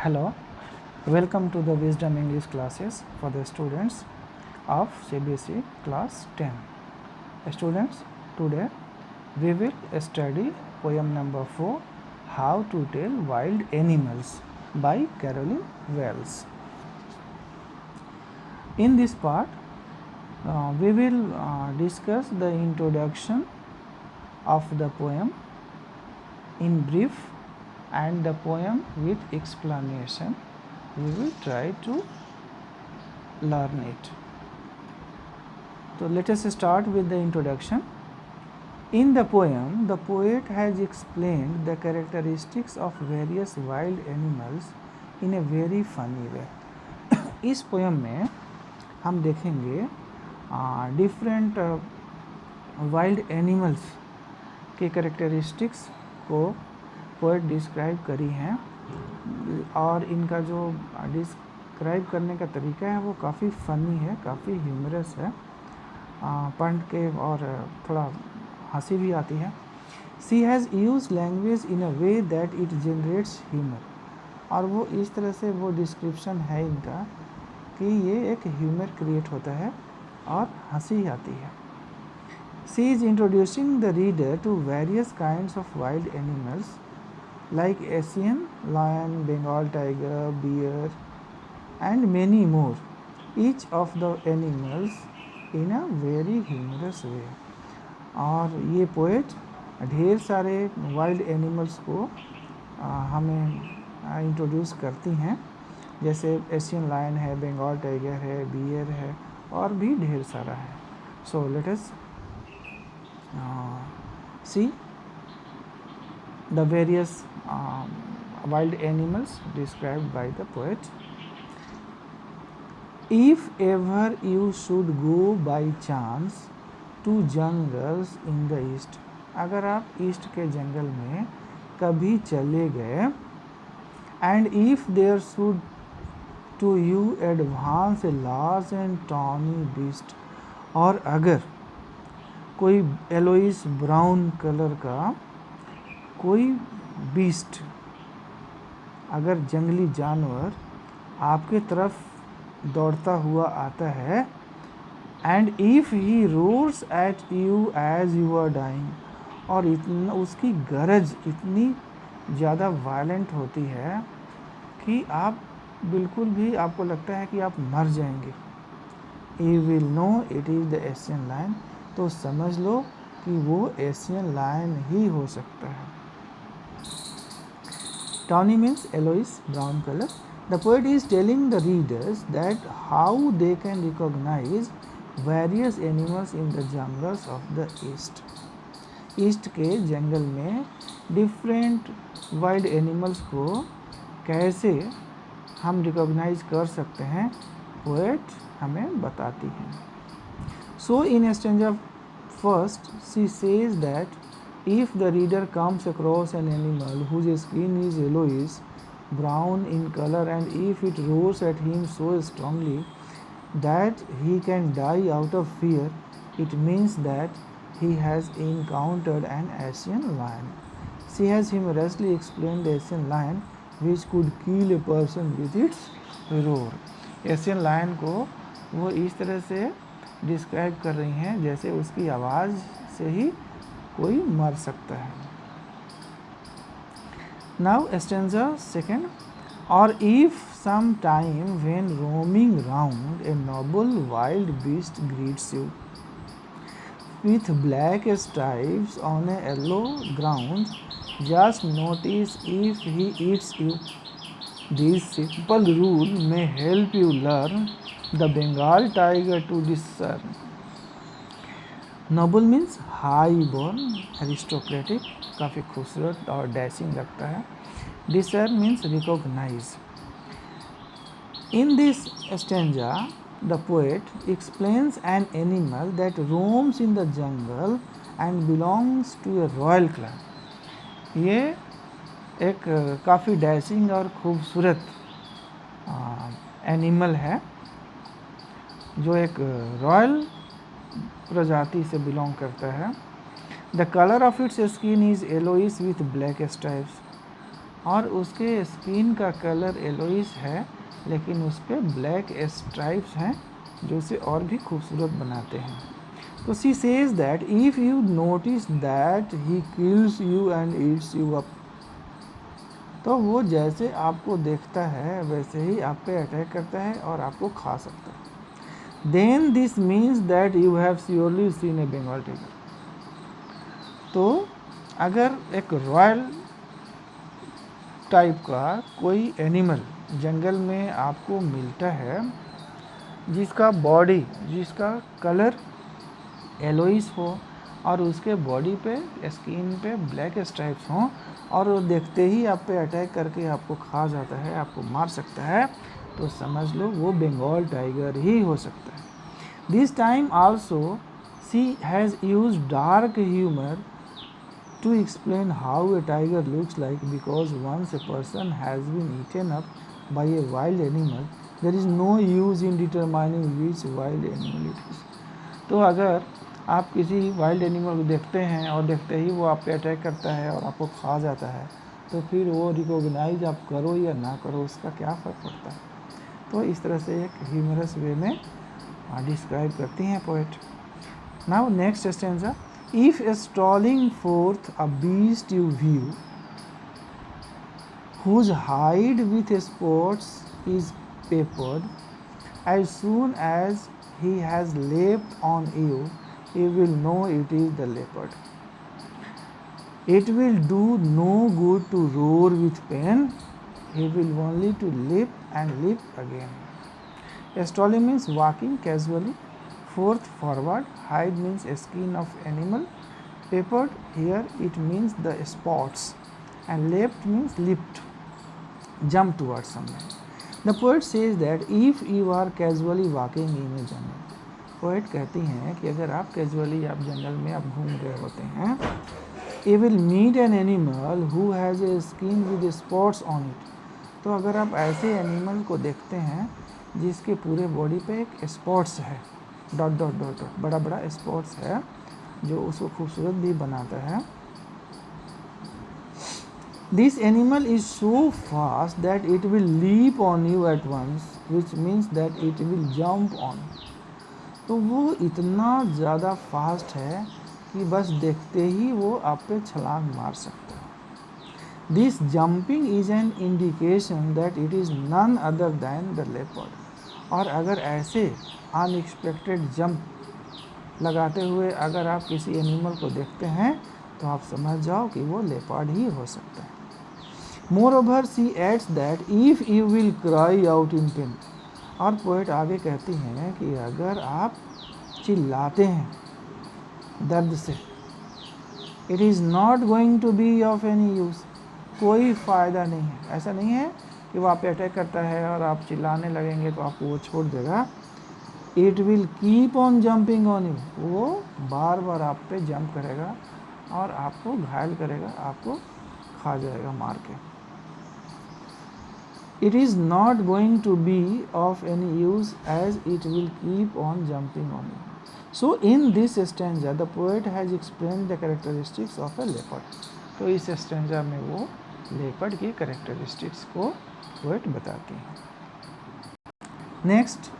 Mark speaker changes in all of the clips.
Speaker 1: Hello, welcome to the Wisdom English classes for the students of CBSE class 10. Students, today we will study poem number 4, How to Tell Wild Animals by Caroline Wells. In this part, we will discuss the introduction of the poem in brief and the poem with explanation. We will try to learn it. So let us start with the introduction. In the poem, the poet has explained the characteristics of various wild animals in a very funny way. इस poem में हम देखेंगे different wild animals के characteristics को poet describe करी हैं और इनका जो डिस्क्राइब करने का तरीका है वो काफ़ी फ़नी है, काफ़ी ह्यूमरस है, पढ़ के और थोड़ा हंसी भी आती है. She has used language in a way that it generates humour. और वो इस तरह से वो डिस्क्रिप्शन है इनका कि ये एक ह्यूमर क्रिएट होता है और हंसी आती है. She is introducing the reader to various kinds of wild animals like Asian lion, Bengal tiger, bear and many more, each of the animals in a very humorous way. और ये poet ढेर सारे वाइल्ड एनिमल्स को हमें introduce करती हैं, जैसे Asian lion है, बंगाल टाइगर है, बियर है और भी ढेर सारा है. So let us see the various wild animals described by the poet. If ever you should go by chance to jungles in the east, अगर आप ईस्ट के जंगल में कभी चले गए, and if there should to you advance a large and tawny beast, और अगर कोई येलोइश ब्राउन कलर का कोई बीस्ट, अगर जंगली जानवर आपके तरफ दौड़ता हुआ आता है, and if he roars at you as you are dying, और इतना उसकी गरज इतनी ज़्यादा वायलेंट होती है कि आप बिल्कुल भी आपको लगता है कि आप मर जाएंगे. You will know it is the Asian lion, तो समझ लो कि वो एशियन लायन ही हो सकता है. Tawny means yellowish brown color. The poet is telling the readers that how they can recognize various animals in the jungles of the east. East के जंगल में different wild animals को कैसे हम रिकॉग्नाइज कर सकते हैं, पोएट हमें बताती है. So in stanza first she says that if the reader comes across an animal whose skin is yellowish brown in color, and if it roars at him so strongly that he can die out of fear, it means that he has encountered an Asian lion. She has humorously explained the Asian lion which could kill a person with its roar. Asian lion को वो इस तरह से describe कर रही हैं जैसे उसकी आवाज़ से ही कोई मर सकता है. Now stanza second. और if some time when roaming round a noble wild beast greets you with black stripes on a yellow ground, just notice if he eats you. This simple rule may help you learn the Bengal tiger to discern. Noble means high born, aristocratic, काफ़ी खूबसूरत और dashing लगता है. Discern means recognise. In this stanza the poet explains an animal that roams in the jungle and belongs to a royal clan. ये एक काफ़ी dashing और खूबसूरत एनिमल है जो एक रॉयल प्रजाति से बिलोंग करता है. The colour of its skin is yellowish with black stripes. और उसके स्किन का कलर येलोइश है, लेकिन उस पर ब्लैक स्ट्राइप्स हैं जो उसे और भी खूबसूरत बनाते हैं। तो she says that if you notice that he kills you and Yeats you up, तो वो जैसे आपको देखता है वैसे ही आप पे अटैक करता है और आपको खा सकता है। Then this means that you have surely seen a Bengal tiger. तो अगर एक रॉयल टाइप का कोई एनिमल जंगल में आपको मिलता है जिसका बॉडी, जिसका कलर येलोइश हो और उसके बॉडी पे, स्किन पे ब्लैक स्ट्राइप्स हों और वो देखते ही आप पे अटैक करके आपको खा जाता है, आपको मार सकता है, तो समझ लो वो बंगाल टाइगर ही हो सकता है। This time also she has used dark humour to explain how a tiger looks like, because once a person has been eaten up by a wild animal, there is no use in determining which wild animal it is. तो अगर आप किसी wild animal को देखते हैं और देखते ही वो आप पे अटैक करता है और आपको खा जाता है, तो फिर वो रिकॉग्नाइज आप करो या ना करो उसका क्या फ़र्क पड़ता है। तो इस तरह से एक ह्यूमरस वे में डिस्क्राइब करती हैं poet. Now next stanza, if strolling forth a beast you view, whose hide with spots is peppered, as soon as he has leapt on you, you will know it is the leopard. It will do no good to roar with pain, he will only to leap and leap again. Strolling means walking casually, forth forward, hide means skin of animal, peppered here it means the spots, and leapt means leaped, jump towards someone. The poet says that if you are casually walking in a jungle, poet कहती हैं कि अगर आप casually आप जंगल में आप घूम रहे होते हैं, you will meet an animal who has a skin with spots on it. तो अगर आप ऐसे एनिमल को देखते हैं जिसके पूरे बॉडी पे एक स्पॉट्स है, डॉट डॉट डॉट डॉट, बड़ा बड़ा स्पॉट्स है जो उसको खूबसूरत भी बनाता है। This animal is so fast that it will leap on you at once, which means that it will jump on. तो वो इतना ज़्यादा फास्ट है कि बस देखते ही वो आप पे छलांग मार सकता है। This jumping is an indication that it is none other than the leopard. और अगर ऐसे अनएक्सपेक्टेड जंप लगाते हुए अगर आप किसी एनिमल को देखते हैं तो आप समझ जाओ कि वो लेपर्ड ही हो सकता है। Moreover she adds that if you will cry out in pain. और पोएट आगे कहती हैं कि अगर आप चिल्लाते हैं दर्द से, it is not going to be of any use, कोई फ़ायदा नहीं है। ऐसा नहीं है कि वो आप पे अटैक करता है और आप चिल्लाने लगेंगे तो आपको वो छोड़ देगा। It will keep on jumping on you, वो बार बार आप पे जंप करेगा और आपको घायल करेगा, आपको खा जाएगा मार के। It is not going to be of any use as it will keep on jumping on you. So in this stanza the poet has explained the characteristics of a leopard. तो इस स्टेंजा में वो leopard की characteristics को poet बताती हैं। Next,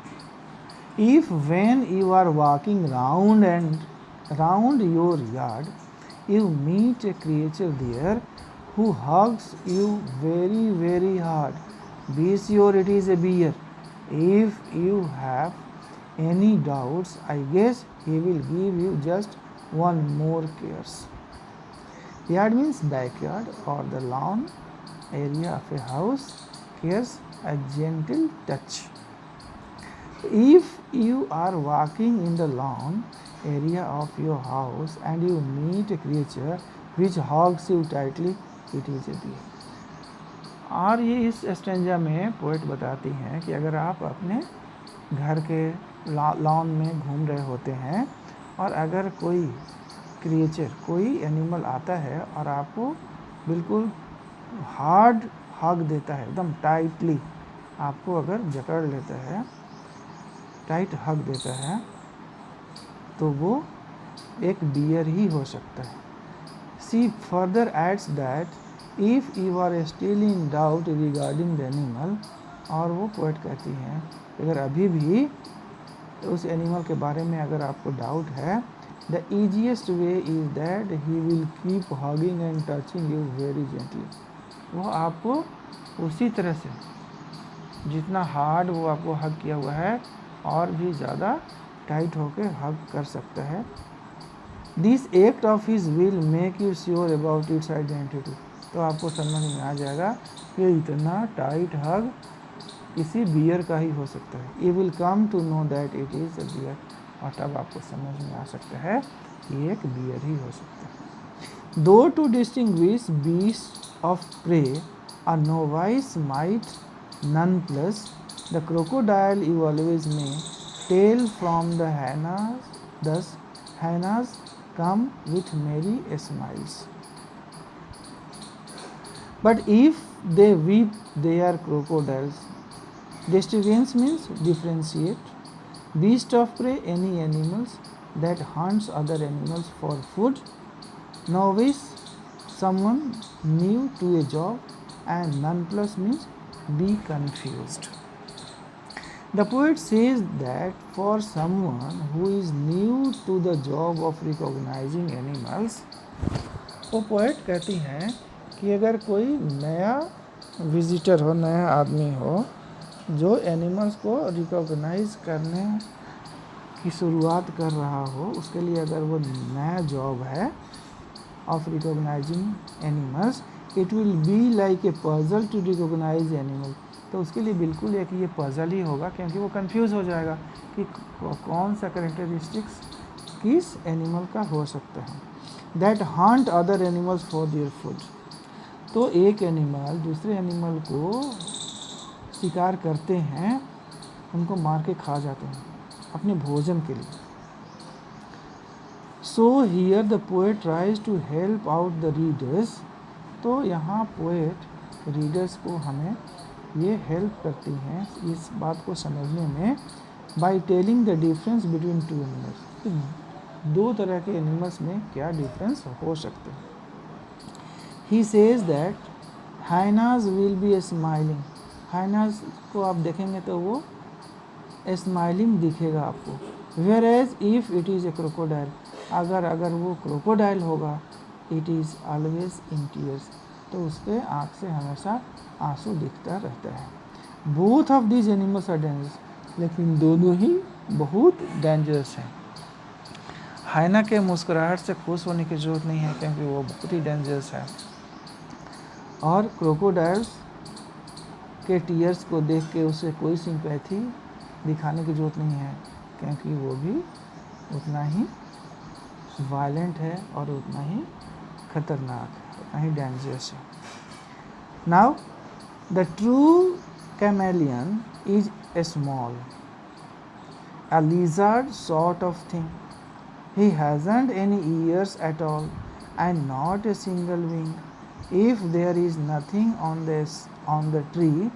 Speaker 1: if when you are walking round your yard you meet a creature there who hugs you very very hard, be sure it is a bear. If you have any doubts, I guess he will give you just one more cares. Yard means backyard or the lawn area of a house. Cares, a gentle touch. If you are walking in the lawn area of your house and you meet a creature which hugs you tightly, it is a bear. और ये इस stanza में poet बताती हैं कि अगर आप अपने घर के लॉन में घूम रहे होते हैं और अगर कोई क्रिएचर, कोई एनिमल आता है और आपको बिल्कुल हार्ड हग देता है, एकदम टाइटली आपको अगर जकड़ लेता है, टाइट हग देता है, तो वो एक बियर ही हो सकता है। She further adds that if you are still in doubt regarding the animal, और वो पोएट कहती हैं अगर अभी भी उस एनिमल के बारे में अगर आपको डाउट है, the easiest way is that he will keep hugging and touching you very gently. वो आपको उसी तरह से जितना हार्ड वो आपको हग किया हुआ है और भी ज़्यादा टाइट होकर हग कर सकता है। This act of his will make you sure about it's identity. तो आपको समझ में आ जाएगा कि इतना टाइट हग किसी बियर का ही हो सकता है। You will come to know that it is a bear, और तब आपको समझ में आ सकता है कि एक बियर ही हो सकता है। दो to distinguish beast of prey a novice might nonplus the crocodile you always may tell from the hyenas, thus hyenas come with merry smiles, but if they weep they are crocodiles. Distinguish means differentiate. Beast of prey, any animals that hunts other animals for food. Novice, someone new to a job, and nonplus means be confused. The poet says that for someone who is new to the job of recognizing animals, वो poet कहती हैं कि अगर कोई नया visitor हो, नया आदमी हो जो एनिमल्स को रिकॉग्नाइज करने की शुरुआत कर रहा हो, उसके लिए अगर वो नया जॉब है of recognising animals, it will be like a puzzle to recognise animal. तो उसके लिए बिल्कुल एक ये पजल ही होगा, क्योंकि वो कंफ्यूज हो जाएगा कि कौन सा करेक्टरिस्टिक्स किस एनिमल का हो सकता है। That Hunt other animals for their food. तो एक एनिमल दूसरे एनिमल को शिकार करते हैं, उनको मार के खा जाते हैं अपने भोजन के लिए। So here the poet tries to help out the readers. तो यहाँ पोएट रीडर्स को हमें ये हेल्प करती हैं इस बात को समझने में, by telling the difference between two animals. दो तरह के एनिमल्स में क्या डिफरेंस हो सकते हैं। He says that hyenas will be smiling. Hyenas को आप देखेंगे तो वो स्माइलिंग दिखेगा आपको। Whereas if it is a crocodile, अगर वो क्रोकोडाइल होगा, it is always in tears, तो उसके आँख से हमेशा आंसू दिखता रहता है। Both of these animals are dangerous, लेकिन दोनों ही बहुत डेंजरस हैं। हाइना के मुस्कुराहट से खुश होने की ज़रूरत नहीं है, क्योंकि वो बहुत ही डेंजरस है, और क्रोकोडाइल्स के टीयर्स को देख के उसे कोई सिंपैथी दिखाने की ज़रूरत नहीं है, क्योंकि वो भी उतना ही वायलेंट है और उतना ही खतरनाक है, उतना ही डेंजरस है। Now the true chameleon is a small, a lizard sort of thing. He hasn't any ears at all and not a single wing. If there is nothing on the tree,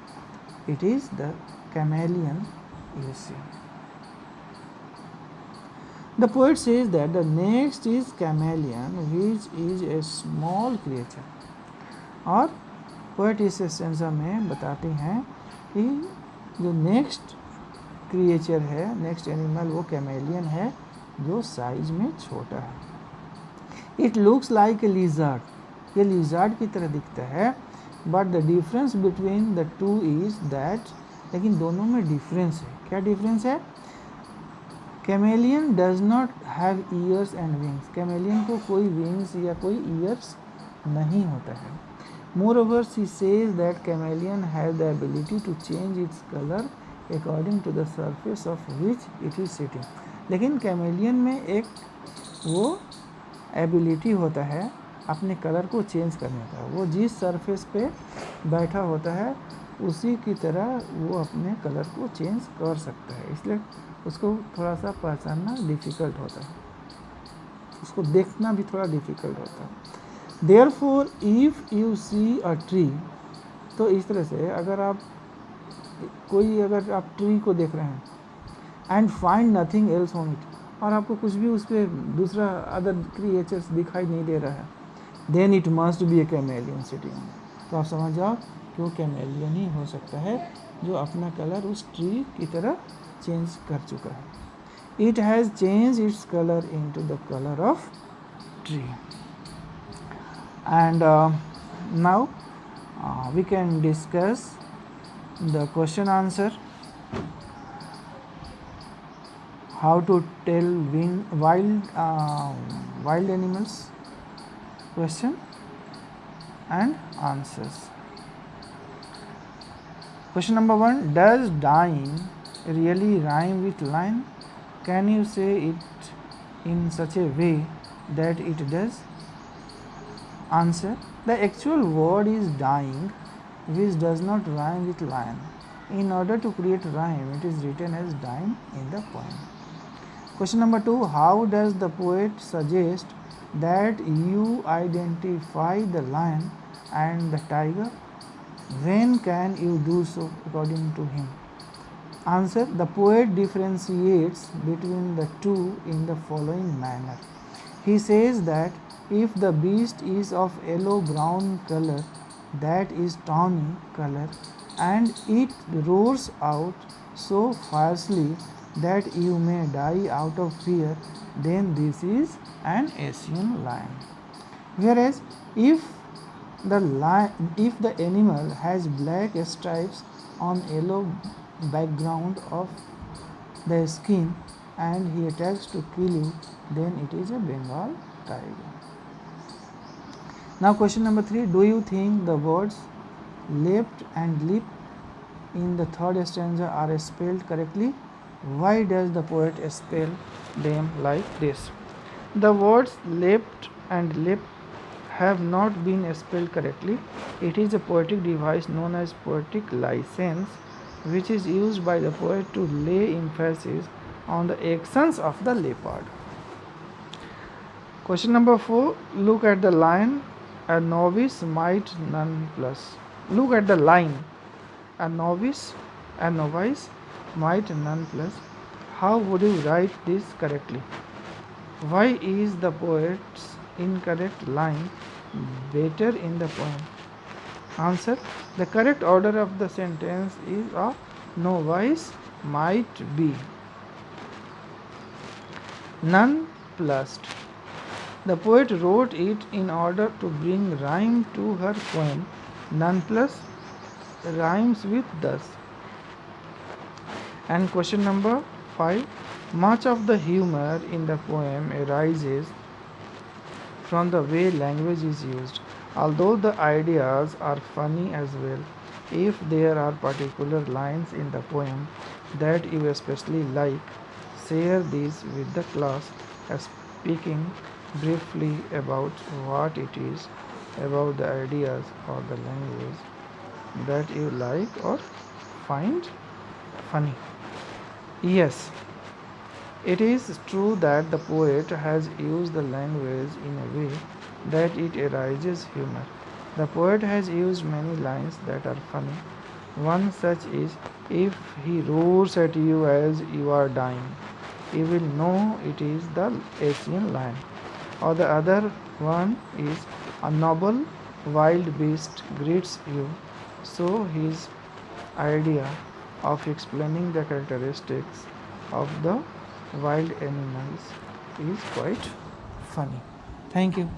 Speaker 1: it is the chameleon you see. The poet says that the next is chameleon, which is a small creature. और poet इस सेंसा में बताते हैं कि जो next creature है, next animal, वो chameleon है जो साइज में छोटा है। It looks like a lizard, ये लिजार्ड की तरह दिखता है, but the difference between the two is that, लेकिन दोनों में डिफरेंस है। क्या डिफरेंस है? Chameleon does not have years and wings, chameleon को कोई विंग्स या कोई ईयर्स नहीं होता है। Moreover she says that chameleon have the ability to change its colour according to the surface of which it is sitting. लेकिन chameleon में एक वो एबिलिटी होता है अपने कलर को चेंज करने का, वो जिस सरफेस पे बैठा होता है उसी की तरह वो अपने कलर को चेंज कर सकता है, इसलिए उसको थोड़ा सा पहचानना डिफ़िकल्ट होता है, उसको देखना भी थोड़ा डिफ़िकल्ट होता है। Therefore if you see a tree, तो इस तरह से अगर आप ट्री को देख रहे हैं, and find nothing else on it, और आपको कुछ भी उस पर दूसरा अदर क्रिएचर्स दिखाई नहीं दे रहा है, then it must be a chameleon sitting. तो आप समझ जाओ कि वो कैमेलियन ही हो सकता है जो अपना कलर उस ट्री की तरह चेंज कर चुका है। It has change its colour into the colour of tree. And now we can discuss the question answer, how to tell wild animals, question and answers. Question number 1, does dying really rhyme with lion? Can you say it in such a way that it does? Answer, the actual word is dying, which does not rhyme with lion. In order to create rhyme, it is written as dying in the poem. Question number 2, how does the poet suggest that you identify the lion and the tiger? When can you do so according to him? Answer, the poet differentiates between the two in the following manner. He says that if the beast is of yellow-brown color, that is tawny color, and it roars out so fiercely that you may die out of fear, then this is an Asian lion. Whereas if the animal has black stripes on yellow background of the skin and he attacks to kill you, then it is a Bengal tiger. Now question number 3, do you think the words leapt and leap in the third stanza are spelled correctly? Why does the poet spell them like this? The words leapt and leap have not been spelled correctly. It is a poetic device known as poetic license, which is used by the poet to lay emphasis on the actions of the leopard. Question number 4, look at the line, a novice might none plus. Look at the line, a novice might none plus. How would you write this correctly? Why is the poet's incorrect line better in the poem? Answer, the correct order of the sentence is a novice might be none plus. The poet wrote it in order to bring rhyme to her poem. None plus rhymes with thus. And question number 5, much of the humor in the poem arises from the way language is used. Although the ideas are funny as well, if there are particular lines in the poem that you especially like, share these with the class, speaking briefly about what it is about the ideas or the language that you like or find funny. Yes, it is true that the poet has used the language in a way that it arises humor. The poet has used many lines that are funny. One such is, if he roars at you as you are dying, you will know it is the Asian lion. Or the other one is, a noble wild beast greets you. So his idea of explaining the characteristics of the wild animals is quite funny. Thank you.